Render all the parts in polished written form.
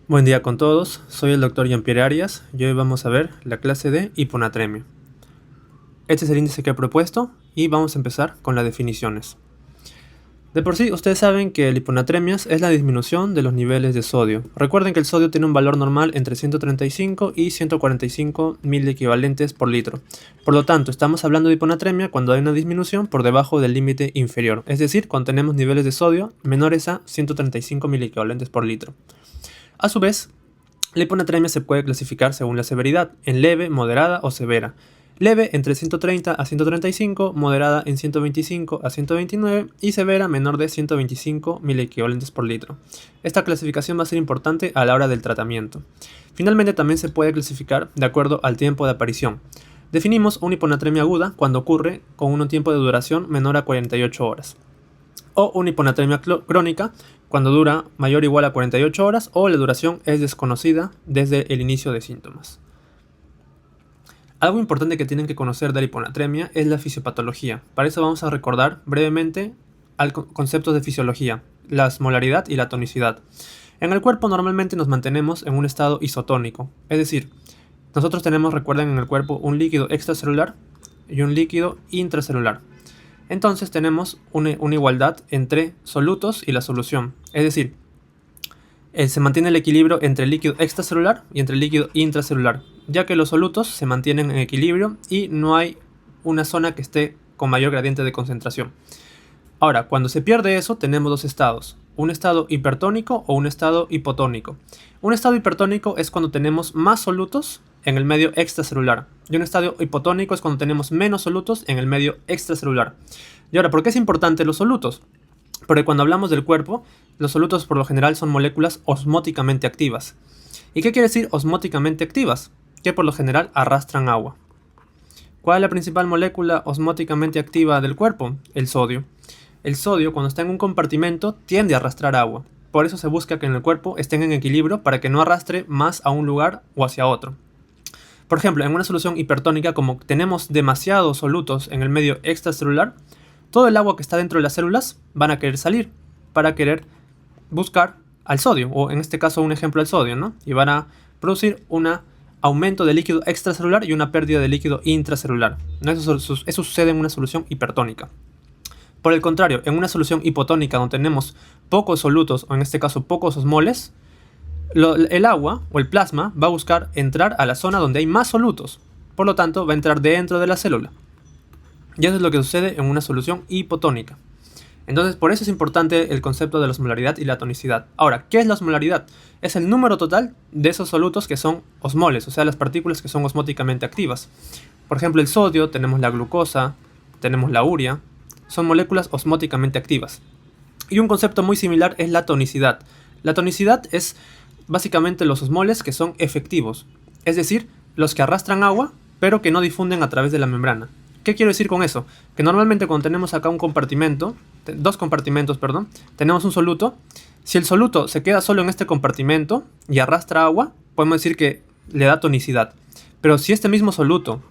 Buen día con todos, soy el Dr. Jean-Pierre Arias y hoy vamos a ver la clase de hiponatremia. Este es el índice que he propuesto y vamos a empezar con las definiciones. De por sí, ustedes saben que la hiponatremia es la disminución de los niveles de sodio. Recuerden que el sodio tiene un valor normal entre 135 y 145 mil equivalentes por litro. Por lo tanto, estamos hablando de hiponatremia cuando hay una disminución por debajo del límite inferior, es decir, cuando tenemos niveles de sodio menores a 135 mil equivalentes por litro. A su vez, la hiponatremia se puede clasificar según la severidad, en leve, moderada o severa. Leve entre 130 a 135, moderada en 125 a 129 y severa menor de 125 mil equivalentes por litro. Esta clasificación va a ser importante a la hora del tratamiento. Finalmente también se puede clasificar de acuerdo al tiempo de aparición. Definimos una hiponatremia aguda cuando ocurre con un tiempo de duración menor a 48 horas. O una hiponatremia crónica cuando dura mayor o igual a 48 horas o la duración es desconocida desde el inicio de síntomas. Algo importante que tienen que conocer de la hiponatremia es la fisiopatología. Para eso vamos a recordar brevemente conceptos de fisiología, la osmolaridad y la tonicidad. En el cuerpo normalmente nos mantenemos en un estado isotónico, es decir, nosotros tenemos, recuerden, en el cuerpo un líquido extracelular y un líquido intracelular. Entonces tenemos una igualdad entre solutos y la solución, es decir, se mantiene el equilibrio entre el líquido extracelular y entre el líquido intracelular, ya que los solutos se mantienen en equilibrio y no hay una zona que esté con mayor gradiente de concentración. Ahora, cuando se pierde eso, tenemos dos estados, un estado hipertónico o un estado hipotónico. Un estado hipertónico es cuando tenemos más solutos en el medio extracelular, y un estado hipotónico es cuando tenemos menos solutos en el medio extracelular. Y ahora, ¿por qué es importante los solutos? Porque cuando hablamos del cuerpo, los solutos por lo general son moléculas osmóticamente activas. ¿Y qué quiere decir osmóticamente activas? Que por lo general arrastran agua. ¿Cuál es la principal molécula osmóticamente activa del cuerpo? El sodio. El sodio, cuando está en un compartimento, tiende a arrastrar agua. Por eso se busca que en el cuerpo estén en equilibrio para que no arrastre más a un lugar o hacia otro. Por ejemplo, en una solución hipertónica, como tenemos demasiados solutos en el medio extracelular, todo el agua que está dentro de las células van a querer salir para querer buscar al sodio, o en este caso un ejemplo al sodio, ¿no? Y van a producir un aumento de líquido extracelular y una pérdida de líquido intracelular. Eso sucede en una solución hipertónica. Por el contrario, en una solución hipotónica donde tenemos pocos solutos, o en este caso pocos osmoles, el agua o el plasma va a buscar entrar a la zona donde hay más solutos. Por lo tanto, va a entrar dentro de la célula. Y eso es lo que sucede en una solución hipotónica. Entonces, por eso es importante el concepto de la osmolaridad y la tonicidad. Ahora, ¿qué es la osmolaridad? Es el número total de esos solutos que son osmoles, o sea, las partículas que son osmóticamente activas. Por ejemplo, el sodio, tenemos la glucosa, tenemos la urea, son moléculas osmóticamente activas. Y un concepto muy similar es la tonicidad. La tonicidad es básicamente los osmoles que son efectivos, es decir, los que arrastran agua, pero que no difunden a través de la membrana. ¿Qué quiero decir con eso? Que normalmente cuando tenemos acá dos compartimentos, tenemos un soluto. Si el soluto se queda solo en este compartimento y arrastra agua, podemos decir que le da tonicidad. Pero si este mismo soluto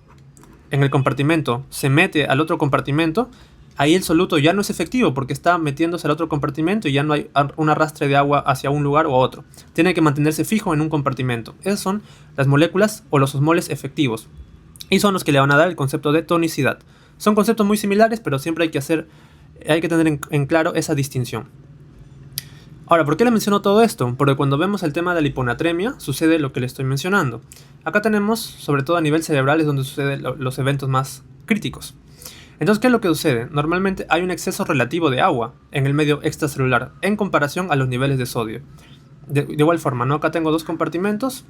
en el compartimento se mete al otro compartimento, ahí el soluto ya no es efectivo porque está metiéndose al otro compartimento y ya no hay un arrastre de agua hacia un lugar u otro. Tiene que mantenerse fijo en un compartimento. Esas son las moléculas o los osmoles efectivos. Y son los que le van a dar el concepto de tonicidad. Son conceptos muy similares, pero siempre hay que tener en claro esa distinción. Ahora, ¿por qué le menciono todo esto? Porque cuando vemos el tema de la hiponatremia, sucede lo que le estoy mencionando. Acá tenemos, sobre todo a nivel cerebral, es donde suceden los eventos más críticos. Entonces, ¿qué es lo que sucede? Normalmente hay un exceso relativo de agua en el medio extracelular en comparación a los niveles de sodio. De igual forma, ¿no? Acá tengo dos compartimentos.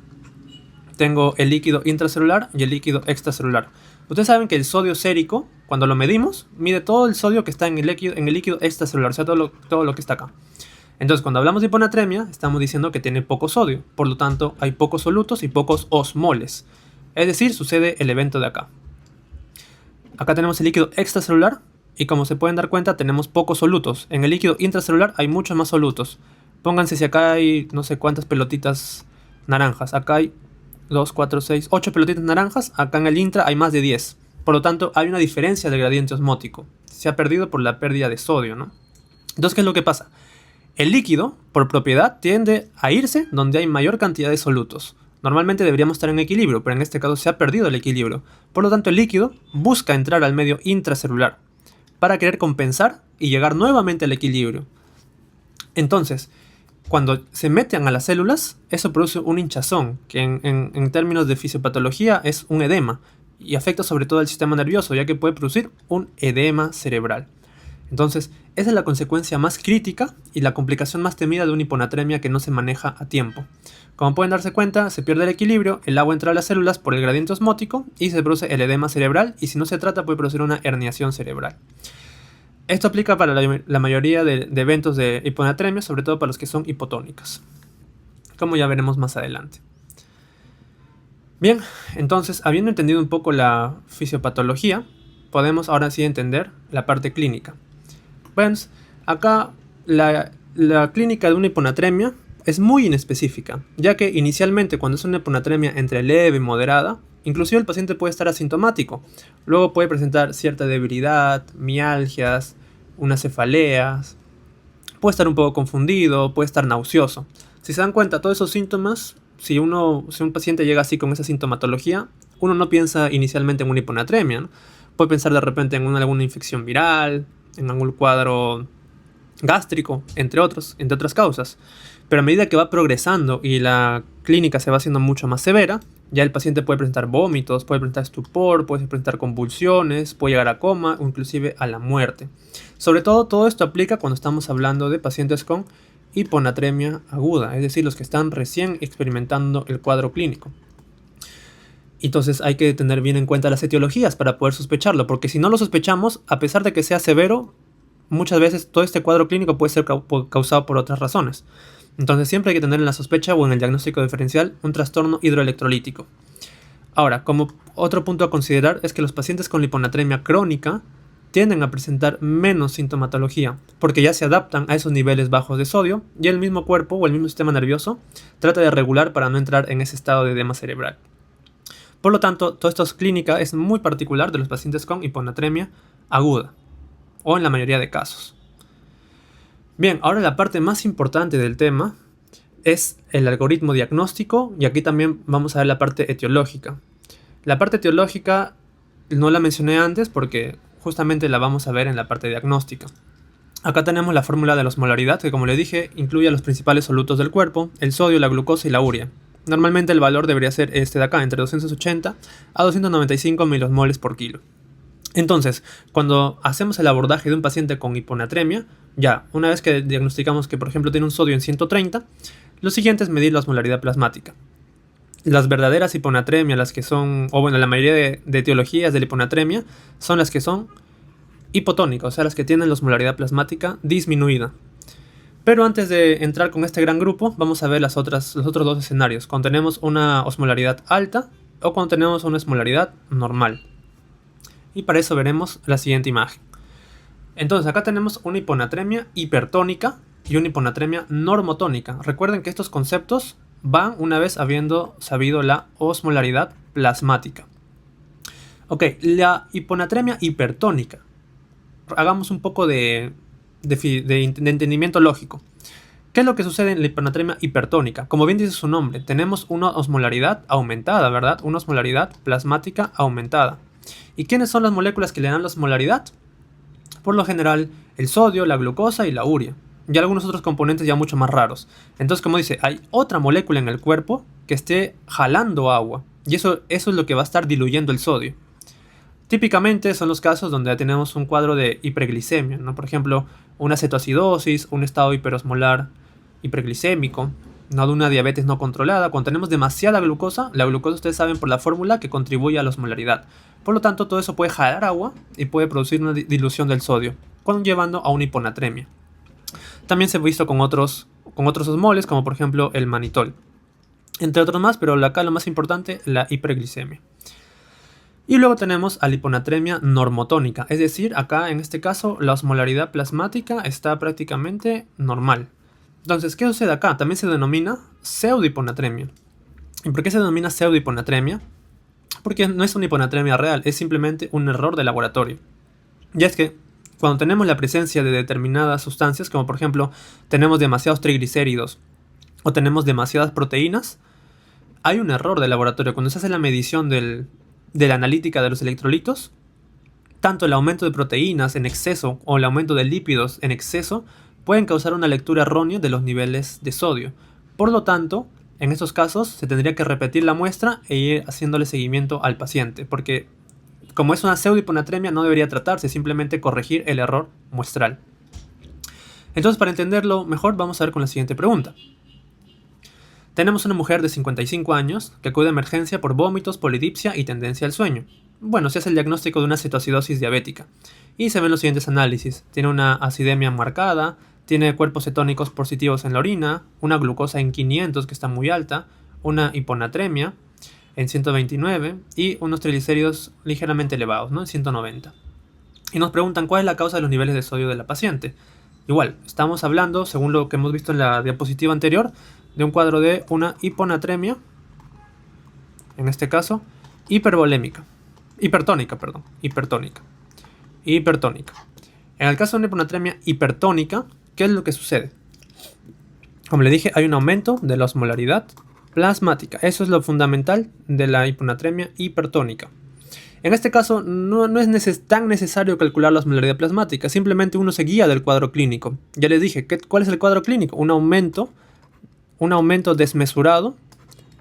Tengo el líquido intracelular y el líquido extracelular. Ustedes saben que el sodio sérico, cuando lo medimos, mide todo el sodio que está en el líquido extracelular, o sea, todo lo que está acá. Entonces, cuando hablamos de hiponatremia, estamos diciendo que tiene poco sodio. Por lo tanto, hay pocos solutos y pocos osmoles. Es decir, sucede el evento de acá. Acá tenemos el líquido extracelular y como se pueden dar cuenta tenemos pocos solutos. En el líquido intracelular hay muchos más solutos. Pónganse si acá hay no sé cuántas pelotitas naranjas. Acá hay 2, 4, 6, 8 pelotitas naranjas. Acá en el intra hay más de 10. Por lo tanto hay una diferencia del gradiente osmótico. Se ha perdido por la pérdida de sodio, ¿no? Entonces, ¿qué es lo que pasa? El líquido, por propiedad, tiende a irse donde hay mayor cantidad de solutos. Normalmente deberíamos estar en equilibrio, pero en este caso se ha perdido el equilibrio. Por lo tanto, el líquido busca entrar al medio intracelular para querer compensar y llegar nuevamente al equilibrio. Entonces, cuando se meten a las células, eso produce un hinchazón, que en términos de fisiopatología es un edema, y afecta sobre todo al sistema nervioso, ya que puede producir un edema cerebral. Entonces, esa es la consecuencia más crítica y la complicación más temida de una hiponatremia que no se maneja a tiempo. Como pueden darse cuenta, se pierde el equilibrio, el agua entra a las células por el gradiente osmótico y se produce el edema cerebral, y si no se trata puede producir una herniación cerebral. Esto aplica para la mayoría de eventos de hiponatremia, sobre todo para los que son hipotónicos, como ya veremos más adelante. Bien, entonces, habiendo entendido un poco la fisiopatología, podemos ahora sí entender la parte clínica. Bueno, acá la clínica de una hiponatremia es muy inespecífica, ya que inicialmente cuando es una hiponatremia entre leve y moderada, inclusive el paciente puede estar asintomático. Luego puede presentar cierta debilidad, mialgias, unas cefaleas, puede estar un poco confundido, puede estar nauseoso. Si se dan cuenta, todos esos síntomas, si un paciente llega así con esa sintomatología, uno no piensa inicialmente en una hiponatremia, ¿no? Puede pensar de repente en alguna infección viral, en algún cuadro gástrico, entre otras causas. Pero a medida que va progresando y la clínica se va haciendo mucho más severa, ya el paciente puede presentar vómitos, puede presentar estupor, puede presentar convulsiones, puede llegar a coma o inclusive a la muerte. Sobre todo esto aplica cuando estamos hablando de pacientes con hiponatremia aguda, es decir, los que están recién experimentando el cuadro clínico. Entonces hay que tener bien en cuenta las etiologías para poder sospecharlo, porque si no lo sospechamos, a pesar de que sea severo, muchas veces todo este cuadro clínico puede ser causado por otras razones. Entonces siempre hay que tener en la sospecha o en el diagnóstico diferencial un trastorno hidroelectrolítico. Ahora, como otro punto a considerar es que los pacientes con hiponatremia crónica tienden a presentar menos sintomatología, porque ya se adaptan a esos niveles bajos de sodio y el mismo cuerpo o el mismo sistema nervioso trata de regular para no entrar en ese estado de edema cerebral. Por lo tanto, toda esta clínica es muy particular de los pacientes con hiponatremia aguda, o en la mayoría de casos. Bien, ahora la parte más importante del tema es el algoritmo diagnóstico, y aquí también vamos a ver la parte etiológica. La parte etiológica no la mencioné antes porque justamente la vamos a ver en la parte diagnóstica. Acá tenemos la fórmula de la osmolaridad, que como le dije, incluye a los principales solutos del cuerpo, el sodio, la glucosa y la urea. Normalmente el valor debería ser este de acá, entre 280 a 295 milosmoles por kilo. Entonces, cuando hacemos el abordaje de un paciente con hiponatremia, ya, una vez que diagnosticamos que por ejemplo tiene un sodio en 130, lo siguiente es medir la osmolaridad plasmática. Las verdaderas hiponatremias, las que son, o bueno, la mayoría de etiologías de la hiponatremia, son las que son hipotónicas, o sea, las que tienen la osmolaridad plasmática disminuida. Pero antes de entrar con este gran grupo, vamos a ver los otros dos escenarios, cuando tenemos una osmolaridad alta o cuando tenemos una osmolaridad normal. Y para eso veremos la siguiente imagen. Entonces acá tenemos una hiponatremia hipertónica y una hiponatremia normotónica. Recuerden que estos conceptos van una vez habiendo sabido la osmolaridad plasmática. Ok, la hiponatremia hipertónica. Hagamos un poco de entendimiento lógico. ¿Qué es lo que sucede en la hiponatremia hipertónica? Como bien dice su nombre, tenemos una osmolaridad aumentada, ¿verdad? Una osmolaridad plasmática aumentada. ¿Y quiénes son las moléculas que le dan la osmolaridad? Por lo general, el sodio, la glucosa y la urea. Y algunos otros componentes ya mucho más raros. Entonces, como dice, hay otra molécula en el cuerpo que esté jalando agua. Y eso es lo que va a estar diluyendo el sodio. Típicamente son los casos donde tenemos un cuadro de hiperglicemia, ¿no? Por ejemplo, una cetoacidosis, un estado hiperosmolar hiperglicémico, ¿no? De una diabetes no controlada. Cuando tenemos demasiada glucosa, la glucosa ustedes saben por la fórmula que contribuye a la osmolaridad. Por lo tanto, todo eso puede jalar agua y puede producir una dilución del sodio, llevando a una hiponatremia. También se ha visto con otros osmoles, como por ejemplo el manitol. Entre otros más, pero acá lo más importante, la hiperglicemia. Y luego tenemos a la hiponatremia normotónica, es decir, acá en este caso la osmolaridad plasmática está prácticamente normal. Entonces, ¿qué sucede acá? También se denomina pseudohiponatremia. ¿Y por qué se denomina pseudohiponatremia? Porque no es una hiponatremia real, es simplemente un error de laboratorio. Y es que Cuando tenemos la presencia de determinadas sustancias, como por ejemplo tenemos demasiados triglicéridos o tenemos demasiadas proteínas, hay un error de laboratorio. Cuando se hace la medición de la analítica de los electrolitos, tanto el aumento de proteínas en exceso o el aumento de lípidos en exceso pueden causar una lectura errónea de los niveles de sodio. Por lo tanto, en estos casos se tendría que repetir la muestra e ir haciéndole seguimiento al paciente, porque como es una pseudohiponatremia no debería tratarse, simplemente corregir el error muestral. Entonces, para entenderlo mejor, vamos a ver con la siguiente pregunta. Tenemos una mujer de 55 años que acude a emergencia por vómitos, polidipsia y tendencia al sueño. Bueno, se hace el diagnóstico de una cetoacidosis diabética y se ven los siguientes análisis. Tiene una acidemia marcada, tiene cuerpos cetónicos positivos en la orina, una glucosa en 500 que está muy alta, una hiponatremia en 129 y unos triglicéridos ligeramente elevados, ¿no? En 190. Y nos preguntan cuál es la causa de los niveles de sodio de la paciente. Igual, estamos hablando, según lo que hemos visto en la diapositiva anterior, de un cuadro de una hiponatremia, en este caso, hipertónica. En el caso de una hiponatremia hipertónica, ¿qué es lo que sucede? Como le dije, hay un aumento de la osmolaridad plasmática. Eso es lo fundamental de la hiponatremia hipertónica. En este caso, no es tan necesario calcular la osmolaridad plasmática, simplemente uno se guía del cuadro clínico. Ya les dije, ¿cuál es el cuadro clínico? Un aumento desmesurado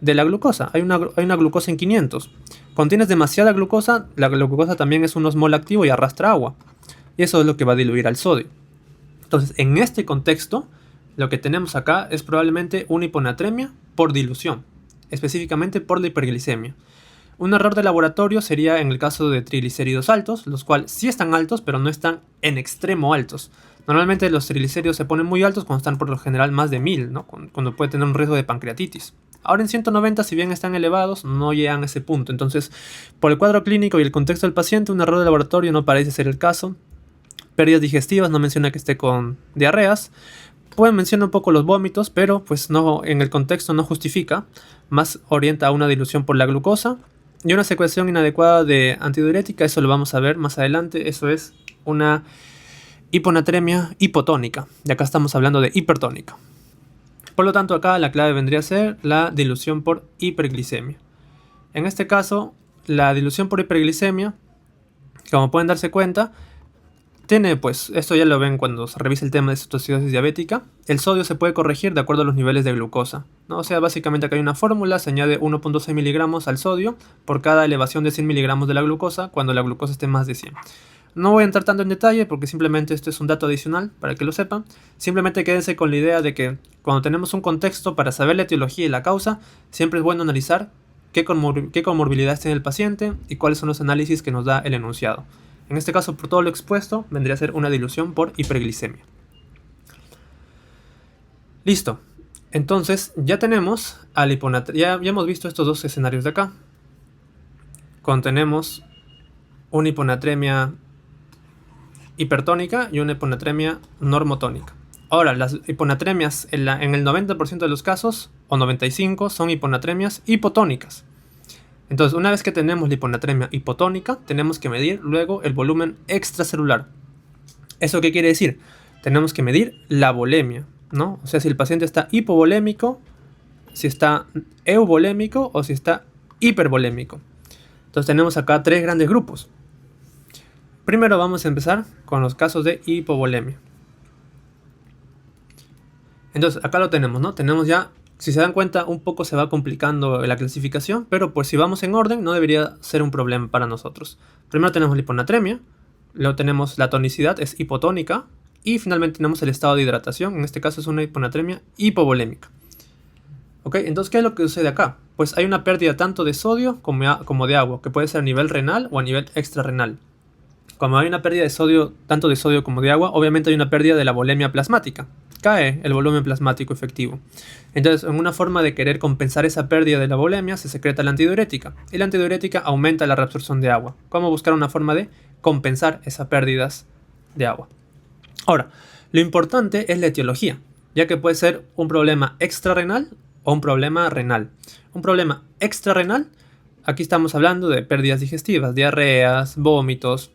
de la glucosa. Hay una glucosa en 500. Cuando tienes demasiada glucosa, la glucosa también es un osmol activo y arrastra agua. Y eso es lo que va a diluir al sodio. Entonces, en este contexto, lo que tenemos acá es probablemente una hiponatremia por dilución, específicamente por la hiperglicemia. Un error de laboratorio sería en el caso de triglicéridos altos, los cuales sí están altos, pero no están en extremo altos. Normalmente los triglicéridos se ponen muy altos cuando están por lo general más de 1000, ¿no? Cuando puede tener un riesgo de pancreatitis. Ahora en 190, si bien están elevados, no llegan a ese punto. Entonces, por el cuadro clínico y el contexto del paciente, un error de laboratorio no parece ser el caso. Pérdidas digestivas, no menciona que esté con diarreas. Pueden mencionar un poco los vómitos, pero pues no, en el contexto no justifica. Más orienta a una dilución por la glucosa. Y una secreción inadecuada de antidiurética, eso lo vamos a ver más adelante. Eso es una hiponatremia hipotónica. Y acá estamos hablando de hipertónica. Por lo tanto, acá la clave vendría a ser la dilución por hiperglicemia. En este caso, la dilución por hiperglicemia, como pueden darse cuenta, tiene, pues, esto ya lo ven cuando se revisa el tema de cetoacidosis diabética, el sodio se puede corregir de acuerdo a los niveles de glucosa, ¿no? O sea, básicamente acá hay una fórmula, se añade 1.6 miligramos al sodio por cada elevación de 100 miligramos de la glucosa cuando la glucosa esté más de 100. No voy a entrar tanto en detalle porque simplemente esto es un dato adicional para que lo sepan. Simplemente quédense con la idea de que cuando tenemos un contexto para saber la etiología y la causa, siempre es bueno analizar qué comorbilidades tiene el paciente y cuáles son los análisis que nos da el enunciado. En este caso, por todo lo expuesto, vendría a ser una dilución por hiperglicemia. Listo. Entonces, ya tenemos a la hiponatremia. Ya hemos visto estos dos escenarios de acá. Cuando tenemos una hiponatremia hipertónica y una hiponatremia normotónica. Ahora, las hiponatremias en el 90% de los casos, o 95%, son hiponatremias hipotónicas. Entonces, una vez que tenemos la hiponatremia hipotónica, tenemos que medir luego el volumen extracelular. ¿Eso qué quiere decir? Tenemos que medir la volemia, ¿no? O sea, si el paciente está hipovolémico, si está euvolémico o si está hipervolémico. Entonces tenemos acá tres grandes grupos. Primero vamos a empezar con los casos de hipovolemia. Entonces acá lo tenemos, ¿no? Tenemos ya, si se dan cuenta, un poco se va complicando la clasificación, pero pues si vamos en orden no debería ser un problema para nosotros. Primero tenemos la hiponatremia, luego tenemos la tonicidad, es hipotónica, y finalmente tenemos el estado de hidratación, en este caso es una hiponatremia hipovolémica. ¿Ok? Entonces, ¿qué es lo que sucede acá? Pues hay una pérdida tanto de sodio como de agua, que puede ser a nivel renal o a nivel extrarrenal. Como hay una pérdida de sodio, tanto de sodio como de agua, obviamente hay una pérdida de la volemia plasmática. Cae el volumen plasmático efectivo. Entonces, en una forma de querer compensar esa pérdida de la volemia, se secreta la antidiurética. Y la antidiurética aumenta la reabsorción de agua. ¿Cómo buscar una forma de compensar esas pérdidas de agua? Ahora, lo importante es la etiología, ya que puede ser un problema extrarrenal o un problema renal. Un problema extrarrenal, aquí estamos hablando de pérdidas digestivas, diarreas, vómitos,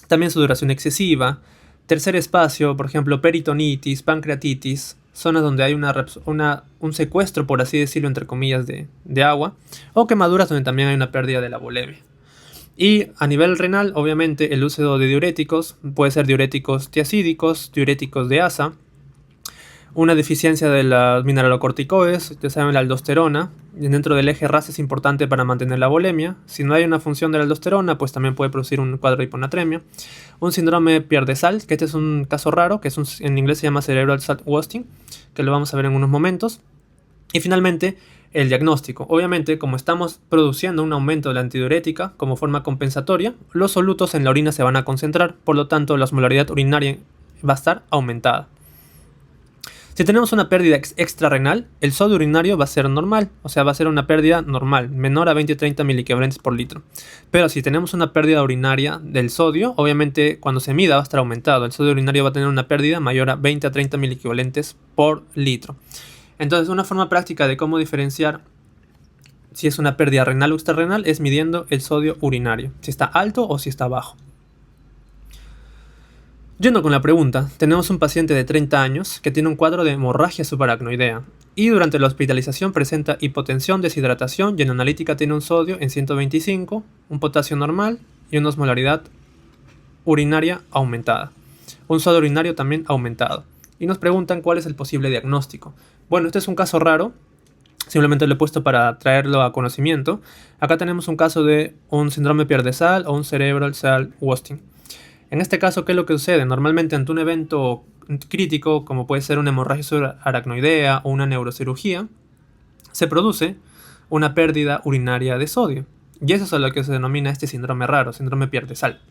También sudoración excesiva. Tercer espacio, por ejemplo, peritonitis, pancreatitis, zonas donde hay un secuestro, por así decirlo, entre comillas, de agua, o quemaduras donde también hay una pérdida de la volemia. Y a nivel renal, obviamente, el uso de diuréticos puede ser diuréticos tiacídicos, diuréticos de asa, una deficiencia de los mineralocorticoides, ya saben, la aldosterona, dentro del eje RAS es importante para mantener la volemia. Si no hay una función de la aldosterona, pues también puede producir un cuadro de hiponatremia. Un síndrome pierde sal, que este es un caso raro, que en inglés se llama cerebral salt wasting, que lo vamos a ver en unos momentos. Y finalmente, el diagnóstico. Obviamente, como estamos produciendo un aumento de la antidiurética como forma compensatoria, los solutos en la orina se van a concentrar, por lo tanto la osmolaridad urinaria va a estar aumentada. Si tenemos una pérdida extrarrenal, el sodio urinario va a ser normal, o sea, va a ser una pérdida normal, menor a 20-30 miliequivalentes por litro. Pero si tenemos una pérdida urinaria del sodio, obviamente cuando se mida va a estar aumentado. El sodio urinario va a tener una pérdida mayor a 20-30 miliequivalentes por litro. Entonces, una forma práctica de cómo diferenciar si es una pérdida renal o extrarrenal es midiendo el sodio urinario, si está alto o si está bajo. Yendo con la pregunta, tenemos un paciente de 30 años que tiene un cuadro de hemorragia subaracnoidea y durante la hospitalización presenta hipotensión, deshidratación y en analítica tiene un sodio en 125, un potasio normal y una osmolaridad urinaria aumentada. Un sodio urinario también aumentado. Y nos preguntan cuál es el posible diagnóstico. Bueno, este es un caso raro, simplemente lo he puesto para traerlo a conocimiento. Acá tenemos un caso de un síndrome pierde sal o un cerebral salt wasting. En este caso, ¿qué es lo que sucede? Normalmente ante un evento crítico, como puede ser una hemorragia subaracnoidea o una neurocirugía, se produce una pérdida urinaria de sodio. Y eso es a lo que se denomina este síndrome raro, síndrome pierde sal.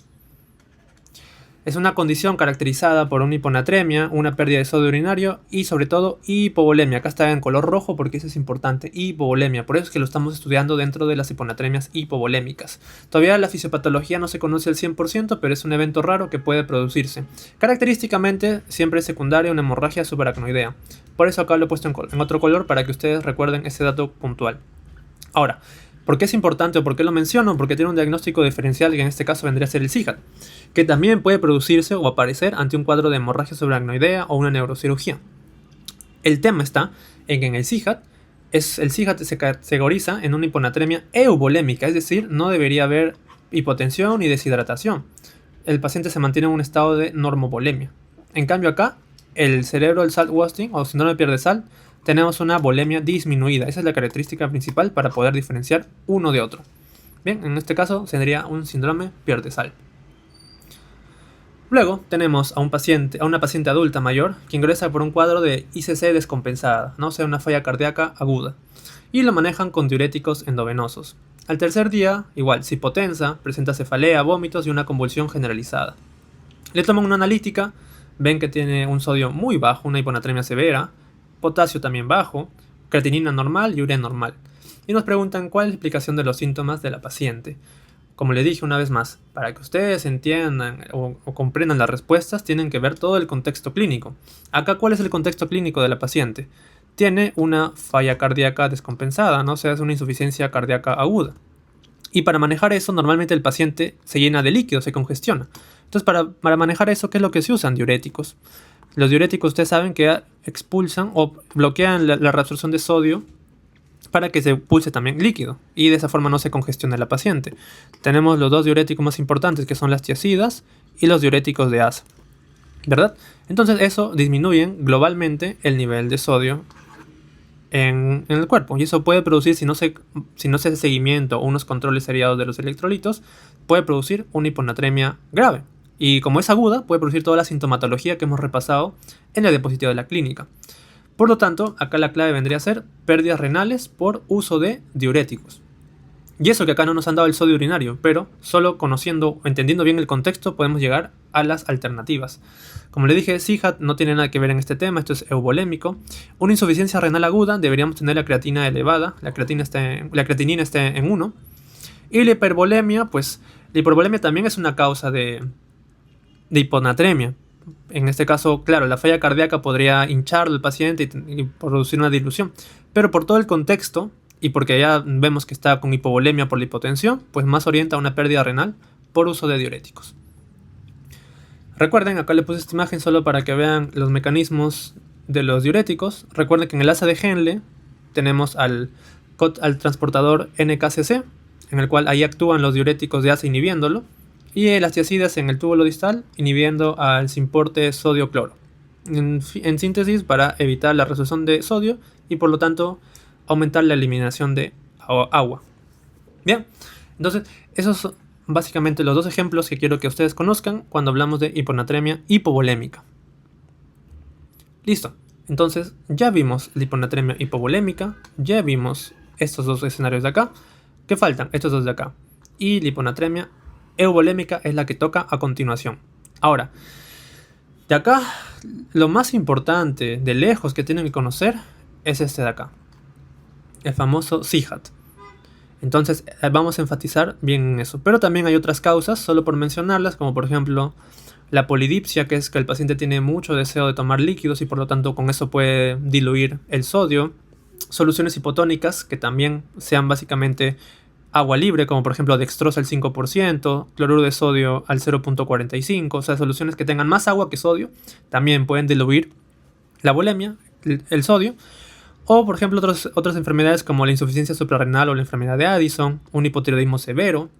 Es una condición caracterizada por una hiponatremia, una pérdida de sodio urinario y sobre todo hipovolemia. Acá está en color rojo porque eso es importante, hipovolemia. Por eso es que lo estamos estudiando dentro de las hiponatremias hipovolémicas. Todavía la fisiopatología no se conoce al 100%, pero es un evento raro que puede producirse. Característicamente siempre es secundaria una hemorragia subaracnoidea. Por eso acá lo he puesto en otro color para que ustedes recuerden ese dato puntual. Ahora, ¿por qué es importante o por qué lo menciono? Porque tiene un diagnóstico diferencial que en este caso vendría a ser el SIGAD, que también puede producirse o aparecer ante un cuadro de hemorragia subaracnoidea o una neurocirugía. El tema está en que en el SIGAD se categoriza en una hiponatremia euvolémica, es decir, no debería haber hipotensión ni deshidratación. El paciente se mantiene en un estado de normovolemia. En cambio acá, el cerebral salt wasting o síndrome de pierde sal, tenemos una volemia disminuida. Esa es la característica principal para poder diferenciar uno de otro. Bien, en este caso sería un síndrome pierde sal. Luego tenemos a una paciente adulta mayor que ingresa por un cuadro de ICC descompensada, o sea, una falla cardíaca aguda, y lo manejan con diuréticos endovenosos. Al tercer día, igual, se hipotensa, presenta cefalea, vómitos y una convulsión generalizada. Le toman una analítica, ven que tiene un sodio muy bajo, una hiponatremia severa, potasio también bajo, creatinina normal y urea normal. Y nos preguntan cuál es la explicación de los síntomas de la paciente. Como le dije una vez más, para que ustedes entiendan o comprendan las respuestas, tienen que ver todo el contexto clínico. Acá, ¿cuál es el contexto clínico de la paciente? Tiene una falla cardíaca descompensada, o sea, es una insuficiencia cardíaca aguda. Y para manejar eso, normalmente el paciente se llena de líquido, se congestiona. Entonces, para manejar eso, ¿qué es lo que se usan? Diuréticos. Los diuréticos, ustedes saben que expulsan o bloquean la reabsorción de sodio para que se expulse también líquido y de esa forma no se congestione la paciente. Tenemos los dos diuréticos más importantes que son las tiazidas y los diuréticos de asa, ¿verdad? Entonces eso disminuye globalmente el nivel de sodio en el cuerpo y eso puede producir, si no se hace seguimiento o unos controles seriados de los electrolitos, puede producir una hiponatremia grave. Y como es aguda, puede producir toda la sintomatología que hemos repasado en la diapositiva de la clínica. Por lo tanto, acá la clave vendría a ser pérdidas renales por uso de diuréticos. Y eso que acá no nos han dado el sodio urinario, pero solo conociendo, entendiendo bien el contexto, podemos llegar a las alternativas. Como le dije, SIGAD no tiene nada que ver en este tema, esto es euvolémico. Una insuficiencia renal aguda, deberíamos tener la creatina elevada, la creatinina está en 1. Y la hipervolemia, pues la hipervolemia también es una causa de hiponatremia. En este caso, claro, la falla cardíaca podría hinchar al paciente y producir una dilución. Pero por todo el contexto, y porque ya vemos que está con hipovolemia por la hipotensión, pues más orienta a una pérdida renal por uso de diuréticos. Recuerden, acá le puse esta imagen solo para que vean los mecanismos de los diuréticos. Recuerden que en el asa de Henle tenemos al transportador NKCC, en el cual ahí actúan los diuréticos de asa inhibiéndolo, y las tiacidas en el túbulo distal inhibiendo al simporte sodio-cloro. En síntesis, para evitar la resolución de sodio y por lo tanto aumentar la eliminación de agua. Bien, entonces esos son básicamente los dos ejemplos que quiero que ustedes conozcan cuando hablamos de hiponatremia hipovolémica. Listo, entonces ya vimos la hiponatremia hipovolémica, ya vimos estos dos escenarios de acá. ¿Qué faltan? Estos dos de acá. Y la hiponatremia euvolémica es la que toca a continuación. Ahora, de acá, lo más importante de lejos que tienen que conocer es este de acá, el famoso CIHAT. Entonces vamos a enfatizar bien en eso. Pero también hay otras causas, solo por mencionarlas, como por ejemplo la polidipsia, que es que el paciente tiene mucho deseo de tomar líquidos y por lo tanto con eso puede diluir el sodio. Soluciones hipotónicas, que también sean básicamente agua libre, como por ejemplo dextrosa al 5%, cloruro de sodio al 0.45, o sea, soluciones que tengan más agua que sodio, también pueden diluir la volemia, el sodio. O, por ejemplo, otras enfermedades como la insuficiencia suprarrenal o la enfermedad de Addison, un hipotiroidismo severo.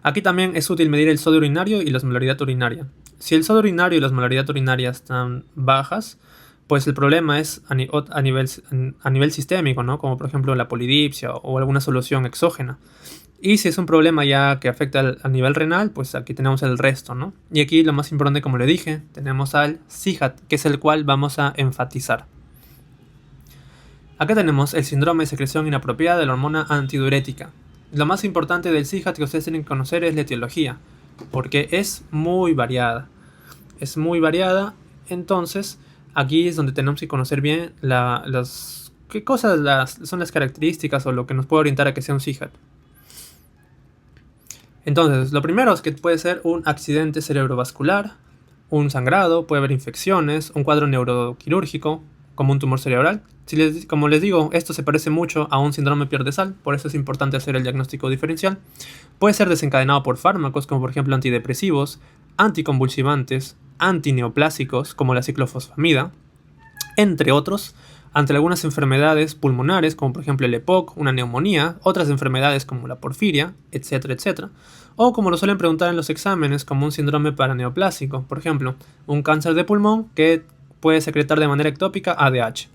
Aquí también es útil medir el sodio urinario y la osmolaridad urinaria. Si el sodio urinario y la osmolaridad urinaria están bajas, pues el problema es a nivel sistémico, ¿no? Como por ejemplo la polidipsia o alguna solución exógena. Y si es un problema ya que afecta a nivel renal, pues aquí tenemos el resto, ¿no? Y aquí lo más importante, como le dije, tenemos al CIHAT, que es el cual vamos a enfatizar. Acá tenemos el síndrome de secreción inapropiada de la hormona antidiurética. Lo más importante del CIHAT que ustedes tienen que conocer es la etiología, porque es muy variada. Es muy variada, entonces aquí es donde tenemos que conocer bien qué cosas son las características o lo que nos puede orientar a que sea un CIHAT. Entonces, lo primero es que puede ser un accidente cerebrovascular, un sangrado, puede haber infecciones, un cuadro neuroquirúrgico, como un tumor cerebral. Como les digo, esto se parece mucho a un síndrome pierde-sal, por eso es importante hacer el diagnóstico diferencial. Puede ser desencadenado por fármacos, como por ejemplo antidepresivos, anticonvulsivantes, antineoplásicos, como la ciclofosfamida, entre otros, ante algunas enfermedades pulmonares, como por ejemplo el EPOC, una neumonía, otras enfermedades como la porfiria, etcétera, etcétera, o como lo suelen preguntar en los exámenes, como un síndrome paraneoplásico, por ejemplo, un cáncer de pulmón que puede secretar de manera ectópica ADH.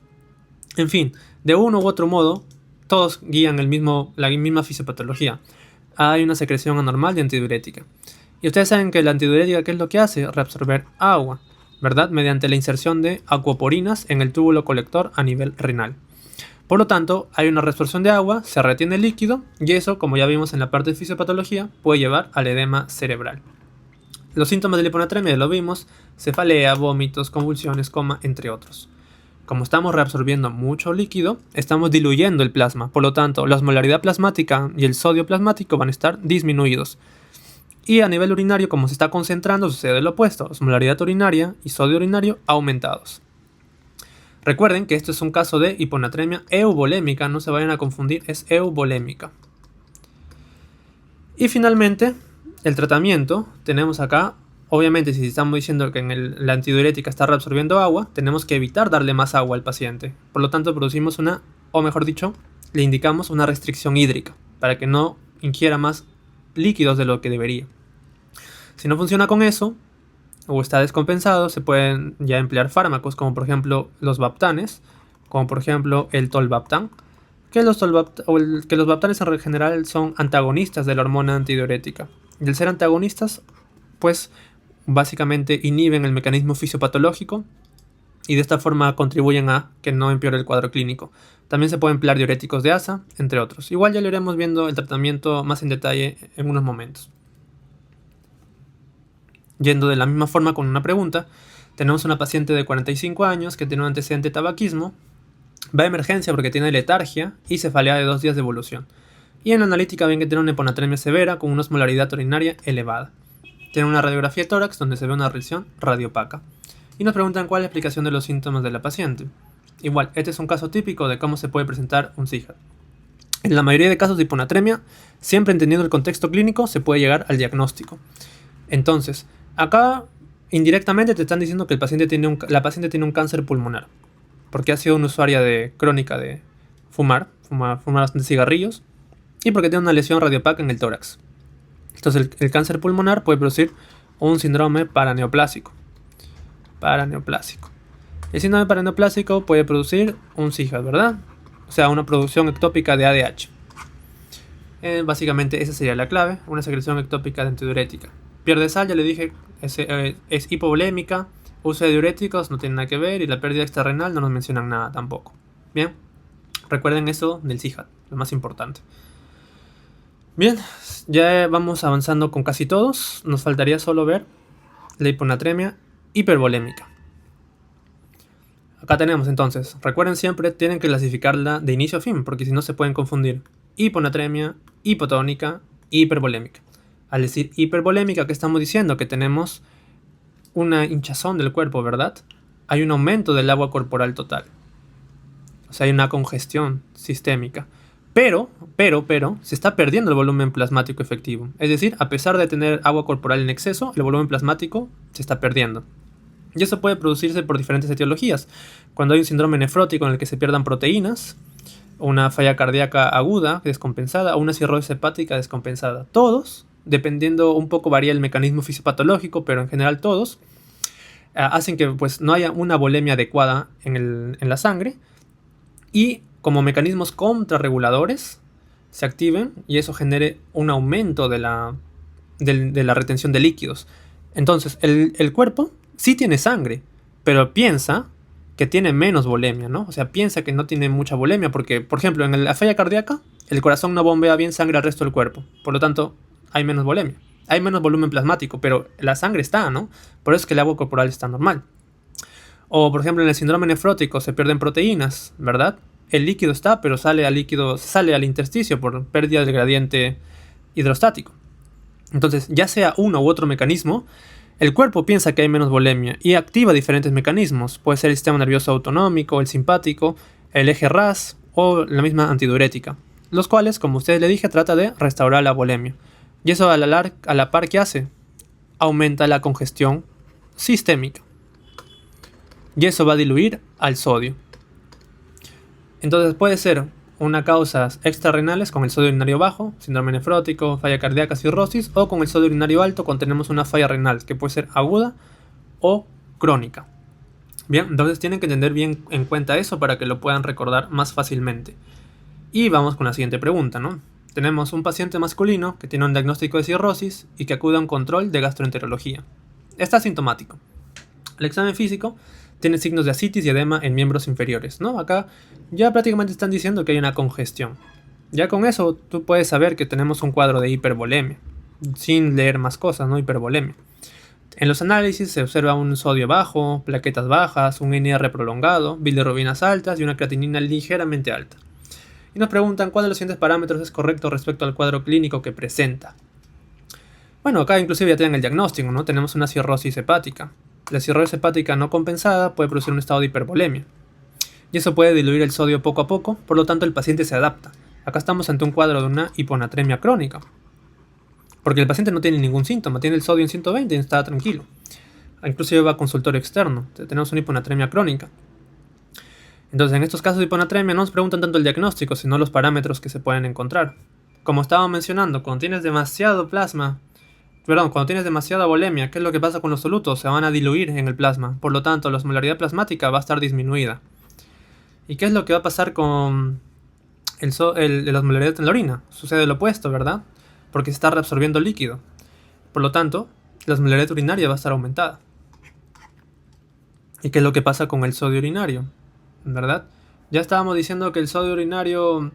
En fin, de uno u otro modo, todos guían la misma fisiopatología. Hay una secreción anormal de antidiurética. Y ustedes saben que la antidiurética, ¿qué es lo que hace? Reabsorber agua, ¿verdad? Mediante la inserción de acuoporinas en el túbulo colector a nivel renal. Por lo tanto, hay una reabsorción de agua, se retiene el líquido, y eso, como ya vimos en la parte de fisiopatología, puede llevar al edema cerebral. Los síntomas de la hiponatremia ya lo vimos: cefalea, vómitos, convulsiones, coma, entre otros. Como estamos reabsorbiendo mucho líquido, estamos diluyendo el plasma, por lo tanto, la osmolaridad plasmática y el sodio plasmático van a estar disminuidos. Y a nivel urinario, como se está concentrando, sucede lo opuesto: osmolaridad urinaria y sodio urinario aumentados. Recuerden que esto es un caso de hiponatremia euvolémica, no se vayan a confundir, es euvolémica. Y finalmente, el tratamiento, tenemos acá, obviamente si estamos diciendo que la antidiurética está reabsorbiendo agua, tenemos que evitar darle más agua al paciente. Por lo tanto, producimos le indicamos una restricción hídrica, para que no ingiera más líquidos de lo que debería. Si no funciona con eso, o está descompensado, se pueden ya emplear fármacos, como por ejemplo los baptanes, como por ejemplo el tolvaptan, que los baptanes en general son antagonistas de la hormona antidiurética. Y al ser antagonistas, pues básicamente inhiben el mecanismo fisiopatológico y de esta forma contribuyen a que no empeore el cuadro clínico. También se pueden emplear diuréticos de asa, entre otros. Igual ya lo iremos viendo el tratamiento más en detalle en unos momentos. Yendo de la misma forma con una pregunta, tenemos una paciente de 45 años que tiene un antecedente de tabaquismo, va a emergencia porque tiene letargia y cefalea de 2 días de evolución. Y en la analítica ven que tiene una hiponatremia severa con una osmolaridad urinaria elevada. Tiene una radiografía de tórax donde se ve una lesión radiopaca. Y nos preguntan cuál es la explicación de los síntomas de la paciente. Igual, este es un caso típico de cómo se puede presentar un CIHAT. En la mayoría de casos de hiponatremia, siempre entendiendo el contexto clínico, se puede llegar al diagnóstico. Entonces, acá indirectamente te están diciendo que la paciente tiene un cáncer pulmonar, porque ha sido una usuaria crónica de fumar bastante cigarrillos, y porque tiene una lesión radiopaca en el tórax. Entonces el cáncer pulmonar puede producir un síndrome paraneoplásico. El síndrome paraneoplásico puede producir un SIGAD, ¿verdad? O sea, una producción ectópica de ADH. Básicamente esa sería la clave, una secreción ectópica de antidiurética. Pierde sal, ya le dije, es hipovolémica, uso de diuréticos no tiene nada que ver, y la pérdida extrarrenal no nos mencionan nada tampoco. Bien, recuerden eso del SIGAD, lo más importante. Bien, ya vamos avanzando con casi todos, nos faltaría solo ver la hiponatremia hipervolémica. Acá tenemos entonces, recuerden siempre, tienen que clasificarla de inicio a fin, porque si no se pueden confundir. Hiponatremia, hipotónica, hipervolémica. Al decir hipervolémica, ¿qué estamos diciendo? Que tenemos una hinchazón del cuerpo, ¿verdad? Hay un aumento del agua corporal total. O sea, hay una congestión sistémica. Pero, se está perdiendo el volumen plasmático efectivo. Es decir, a pesar de tener agua corporal en exceso, el volumen plasmático se está perdiendo. Y eso puede producirse por diferentes etiologías. Cuando hay un síndrome nefrótico en el que se pierdan proteínas, una falla cardíaca aguda descompensada o una cirrosis hepática descompensada. Todos, dependiendo un poco, varía el mecanismo fisiopatológico, pero en general todos hacen que pues, no haya una volemia adecuada en la sangre, y como mecanismos contrarreguladores se activen y eso genere un aumento de la retención de líquidos. Entonces el cuerpo sí tiene sangre, pero piensa que tiene menos volemia, ¿no? O sea, piensa que no tiene mucha volemia porque, por ejemplo, en la falla cardíaca, el corazón no bombea bien sangre al resto del cuerpo. Por lo tanto, hay menos volemia. Hay menos volumen plasmático, pero la sangre está, ¿no? Por eso es que el agua corporal está normal. O, por ejemplo, en el síndrome nefrótico se pierden proteínas, ¿verdad? El líquido está, pero sale al intersticio por pérdida del gradiente hidrostático. Entonces, ya sea uno u otro mecanismo, el cuerpo piensa que hay menos volemia y activa diferentes mecanismos. Puede ser el sistema nervioso autonómico, el simpático, el eje RAS o la misma antidiurética, los cuales, como ustedes le dije, trata de restaurar la volemia. Y eso a la par, ¿qué hace? Aumenta la congestión sistémica. Y eso va a diluir al sodio. Entonces puede ser una causa extrarrenales con el sodio urinario bajo, síndrome nefrótico, falla cardíaca, cirrosis, o con el sodio urinario alto cuando tenemos una falla renal, que puede ser aguda o crónica. Bien, entonces tienen que tener bien en cuenta eso para que lo puedan recordar más fácilmente. Y vamos con la siguiente pregunta, ¿no? Tenemos un paciente masculino que tiene un diagnóstico de cirrosis y que acude a un control de gastroenterología. Está asintomático. El examen físico tiene signos de ascitis y edema en miembros inferiores, ¿no? Acá ya prácticamente están diciendo que hay una congestión. Ya con eso tú puedes saber que tenemos un cuadro de hipervolemia, sin leer más cosas, ¿no? Hipervolemia. En los análisis se observa un sodio bajo, plaquetas bajas, un NR prolongado, bilirrubinas altas y una creatinina ligeramente alta. Y nos preguntan cuál de los siguientes parámetros es correcto respecto al cuadro clínico que presenta. Bueno, acá inclusive ya tienen el diagnóstico, ¿no? Tenemos una cirrosis hepática. La cirrosis hepática no compensada puede producir un estado de hipervolemia. Y eso puede diluir el sodio poco a poco, por lo tanto el paciente se adapta. Acá estamos ante un cuadro de una hiponatremia crónica. Porque el paciente no tiene ningún síntoma, tiene el sodio en 120 y está tranquilo. Inclusive va a consultorio externo, tenemos una hiponatremia crónica. Entonces en estos casos de hiponatremia no nos preguntan tanto el diagnóstico, sino los parámetros que se pueden encontrar. Como estaba mencionando, cuando tienes demasiada volemia, ¿qué es lo que pasa con los solutos? Se van a diluir en el plasma, por lo tanto la osmolaridad plasmática va a estar disminuida. ¿Y qué es lo que va a pasar con la osmolaridad en la orina? Sucede lo opuesto, ¿verdad? Porque se está reabsorbiendo líquido. Por lo tanto, la osmolaridad urinaria va a estar aumentada. ¿Y qué es lo que pasa con el sodio urinario? ¿Verdad? Ya estábamos diciendo que el sodio urinario...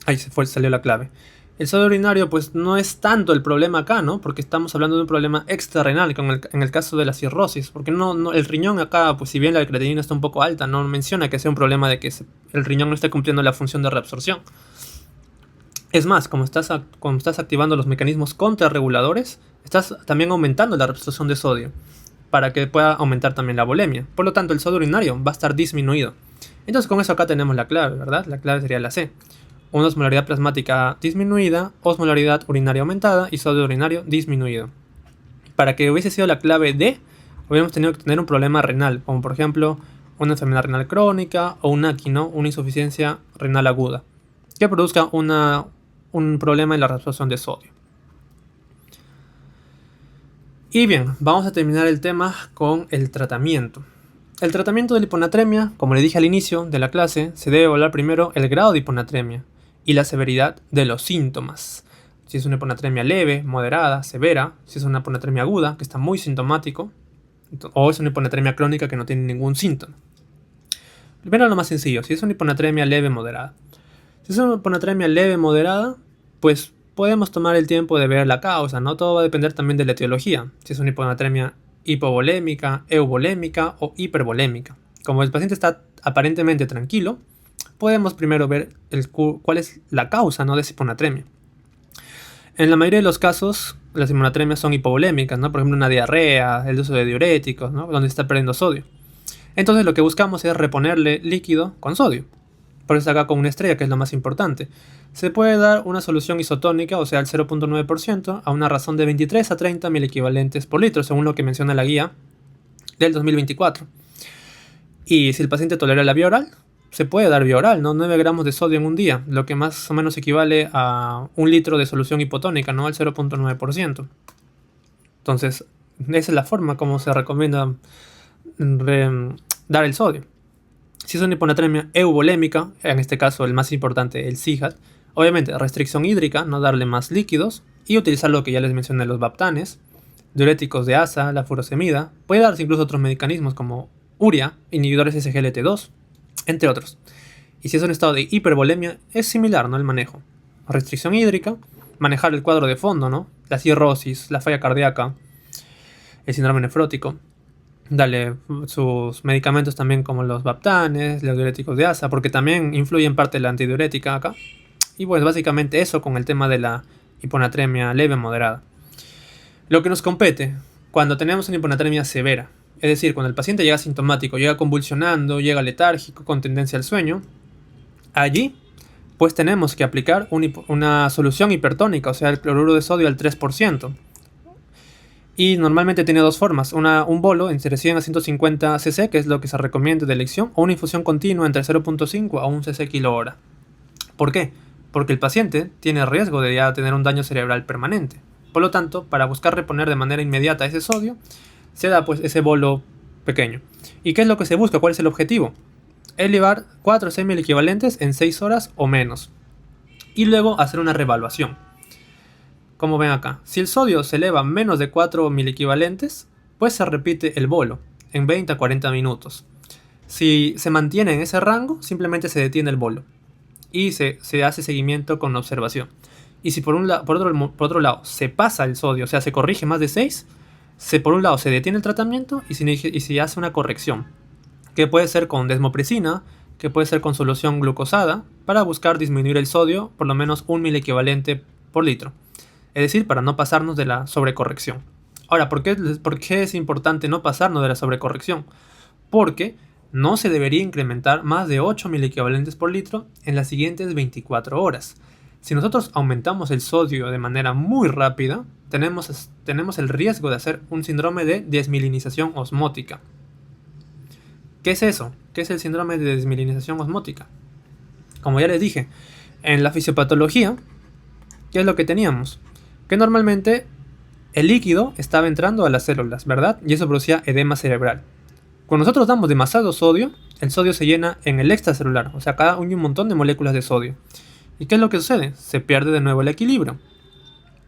Ahí salió la clave. El sodio urinario pues no es tanto el problema acá, ¿no? Porque estamos hablando de un problema extrarrenal en el caso de la cirrosis. Porque el riñón acá, pues si bien la creatinina está un poco alta, no menciona que sea un problema de que el riñón no esté cumpliendo la función de reabsorción. Es más, como estás activando los mecanismos contrarreguladores, estás también aumentando la reabsorción de sodio para que pueda aumentar también la volemia. Por lo tanto, el sodio urinario va a estar disminuido. Entonces con eso acá tenemos la clave, ¿verdad? La clave sería la C. Una osmolaridad plasmática disminuida, osmolaridad urinaria aumentada y sodio urinario disminuido. Para que hubiese sido la clave D, hubiéramos tenido que tener un problema renal, como por ejemplo una enfermedad renal crónica o un AKI, ¿no? Una insuficiencia renal aguda, que produzca un problema en la reabsorción de sodio. Y bien, vamos a terminar el tema con el tratamiento. El tratamiento de la hiponatremia, como le dije al inicio de la clase, se debe evaluar primero el grado de hiponatremia y la severidad de los síntomas. Si es una hiponatremia leve, moderada, severa, si es una hiponatremia aguda, que está muy sintomático, o es una hiponatremia crónica que no tiene ningún síntoma. Primero lo más sencillo, si es una hiponatremia leve, moderada. Si es una hiponatremia leve, moderada, pues podemos tomar el tiempo de ver la causa, ¿no? Todo va a depender también de la etiología. Si es una hiponatremia hipovolémica, euvolémica o hipervolémica. Como el paciente está aparentemente tranquilo, podemos primero ver cuál es la causa, ¿no?, de esa hiponatremia. En la mayoría de los casos, las hiponatremias son hipovolémicas, ¿no? Por ejemplo, una diarrea, el uso de diuréticos, ¿no?, donde está perdiendo sodio. Entonces lo que buscamos es reponerle líquido con sodio. Por eso acá con una estrella, que es lo más importante. Se puede dar una solución isotónica, o sea, el 0.9%, a una razón de 23 a 30 miliequivalentes por litro, según lo que menciona la guía del 2024. Y si el paciente tolera la vía oral, se puede dar vía oral, ¿no? 9 gramos de sodio en un día, lo que más o menos equivale a 1 litro de solución hipotónica, ¿no?, al 0.9%. Entonces, esa es la forma como se recomienda dar el sodio. Si es una hiponatremia euvolémica, en este caso el más importante, el CIGAT, obviamente restricción hídrica, no darle más líquidos, y utilizar lo que ya les mencioné, los baptanes, diuréticos de asa, la furosemida, puede darse incluso otros mecanismos como urea, inhibidores SGLT2, entre otros. Y si es un estado de hipervolemia, es similar, ¿no?, el manejo. Restricción hídrica, manejar el cuadro de fondo, ¿no?, la cirrosis, la falla cardíaca, el síndrome nefrótico. Dale sus medicamentos también como los baptanes, los diuréticos de asa, porque también influye en parte la antidiurética acá. Y pues básicamente eso con el tema de la hiponatremia leve moderada. Lo que nos compete cuando tenemos una hiponatremia severa, es decir, cuando el paciente llega sintomático, llega convulsionando, llega letárgico, con tendencia al sueño, allí pues tenemos que aplicar una solución hipertónica, o sea, el cloruro de sodio al 3%. Y normalmente tiene dos formas, un bolo entre 100 a 150 cc, que es lo que se recomienda de elección, o una infusión continua entre 0.5 a 1 cc kilo-hora. ¿Por qué? Porque el paciente tiene riesgo de ya tener un daño cerebral permanente. Por lo tanto, para buscar reponer de manera inmediata ese sodio, se da pues ese bolo pequeño. ¿Y qué es lo que se busca? ¿Cuál es el objetivo? Elevar 4 o 6 mil equivalentes en 6 horas o menos. Y luego hacer una reevaluación. Como ven acá, si el sodio se eleva a menos de 4 miliequivalentes, pues se repite el bolo en 20 a 40 minutos. Si se mantiene en ese rango, simplemente se detiene el bolo y se hace seguimiento con observación. Y si por otro lado se pasa el sodio, o sea, se corrige más de 6, por un lado se detiene el tratamiento y se hace una corrección, que puede ser con desmopresina, que puede ser con solución glucosada, para buscar disminuir el sodio por lo menos 1 miliequivalente por litro. Es decir, para no pasarnos de la sobrecorrección. Ahora, ¿por qué es importante no pasarnos de la sobrecorrección? Porque no se debería incrementar más de 8 miliequivalentes por litro en las siguientes 24 horas. Si nosotros aumentamos el sodio de manera muy rápida, tenemos el riesgo de hacer un síndrome de desmielinización osmótica. ¿Qué es eso? ¿Qué es el síndrome de desmielinización osmótica? Como ya les dije, en la fisiopatología, ¿qué es lo que teníamos? Que normalmente el líquido estaba entrando a las células, ¿verdad? Y eso producía edema cerebral. Cuando nosotros damos demasiado sodio, el sodio se llena en el extracelular, o sea, acá hay un montón de moléculas de sodio. ¿Y qué es lo que sucede? Se pierde de nuevo el equilibrio.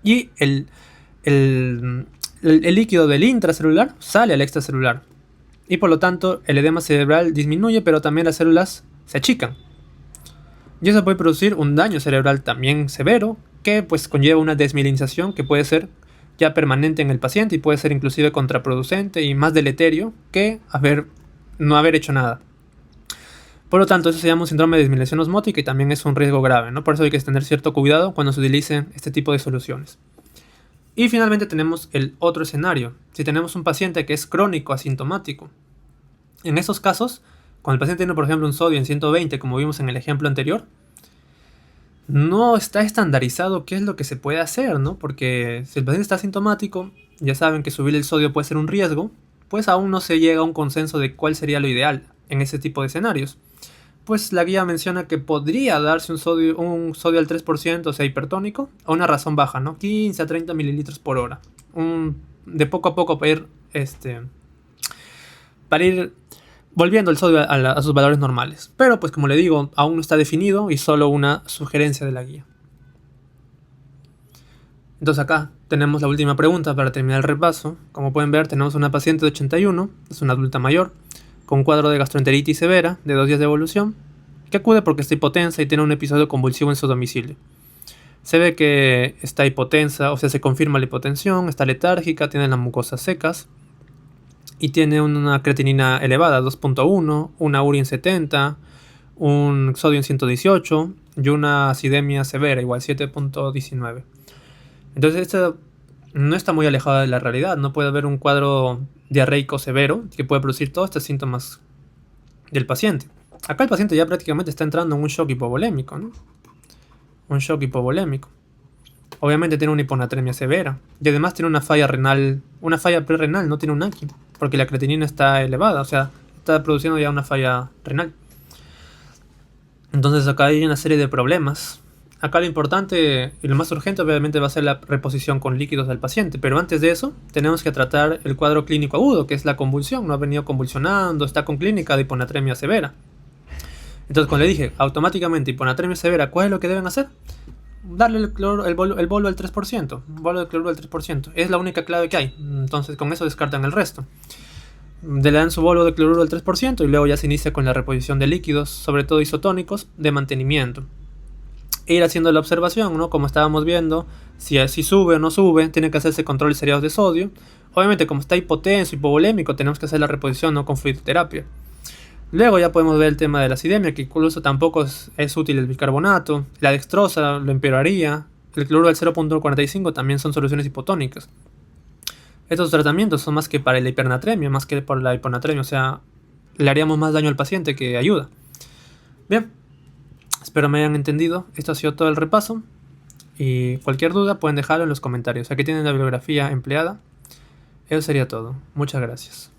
Y el líquido del intracelular sale al extracelular. Y por lo tanto, el edema cerebral disminuye, pero también las células se achican. Y eso puede producir un daño cerebral también severo, que pues conlleva una desmielinización que puede ser ya permanente en el paciente y puede ser inclusive contraproducente y más deleterio que no haber hecho nada. Por lo tanto, eso se llama un síndrome de desmielinización osmótica y también es un riesgo grave, ¿no? Por eso hay que tener cierto cuidado cuando se utilicen este tipo de soluciones. Y finalmente tenemos el otro escenario. Si tenemos un paciente que es crónico asintomático. En esos casos, cuando el paciente tiene, por ejemplo, un sodio en 120, como vimos en el ejemplo anterior, no está estandarizado qué es lo que se puede hacer, ¿no? Porque si el paciente está asintomático, ya saben que subir el sodio puede ser un riesgo, pues aún no se llega a un consenso de cuál sería lo ideal en ese tipo de escenarios. Pues la guía menciona que podría darse un sodio al 3%, o sea, hipertónico, a una razón baja, ¿no? 15 a 30 mililitros por hora. De poco a poco para ir volviendo el sodio a sus valores normales. Pero pues como le digo, aún no está definido y solo una sugerencia de la guía. Entonces acá tenemos la última pregunta para terminar el repaso. Como pueden ver, tenemos una paciente de 81, es una adulta mayor, con un cuadro de gastroenteritis severa de 2 días de evolución, que acude porque está hipotensa y tiene un episodio convulsivo en su domicilio. Se ve que está hipotensa, o sea, se confirma la hipotensión, está letárgica, tiene las mucosas secas y tiene una creatinina elevada, 2.1, una urea en 70, un sodio en 118 y una acidemia severa, igual 7.19. Entonces esto no está muy alejado de la realidad. No puede haber un cuadro diarreico severo que puede producir todos estos síntomas del paciente. Acá el paciente ya prácticamente está entrando en un shock hipovolémico, ¿no? Un shock hipovolémico. Obviamente tiene una hiponatremia severa. Y además tiene una falla renal, una falla prerrenal, no tiene un AQI, porque la creatinina está elevada, o sea, está produciendo ya una falla renal. Entonces acá hay una serie de problemas. Acá lo importante y lo más urgente obviamente va a ser la reposición con líquidos del paciente, pero antes de eso tenemos que tratar el cuadro clínico agudo, que es la convulsión. No ha venido convulsionando, está con clínica de hiponatremia severa. Entonces, como le dije, automáticamente hiponatremia severa, ¿cuál es lo que deben hacer? Darle el bolo al 3%, bolo de cloruro al 3%. Es la única clave que hay, entonces con eso descartan el resto. Le dan su bolo de cloruro al 3% y luego ya se inicia con la reposición de líquidos, sobre todo isotónicos, de mantenimiento. E ir haciendo la observación, ¿no? Como estábamos viendo, si sube o no sube, tiene que hacerse controles seriados de sodio. Obviamente, como está hipotenso, hipovolémico, tenemos que hacer la reposición, ¿no? Con fluidoterapia. Luego ya podemos ver el tema de la acidemia, que incluso tampoco es útil el bicarbonato. La dextrosa lo empeoraría. El cloruro al 0.45 también son soluciones hipotónicas. Estos tratamientos son más que para la hipernatremia, más que por la hiponatremia. O sea, le haríamos más daño al paciente que ayuda. Bien, espero me hayan entendido. Esto ha sido todo el repaso. Y cualquier duda pueden dejarlo en los comentarios. Aquí tienen la bibliografía empleada. Eso sería todo. Muchas gracias.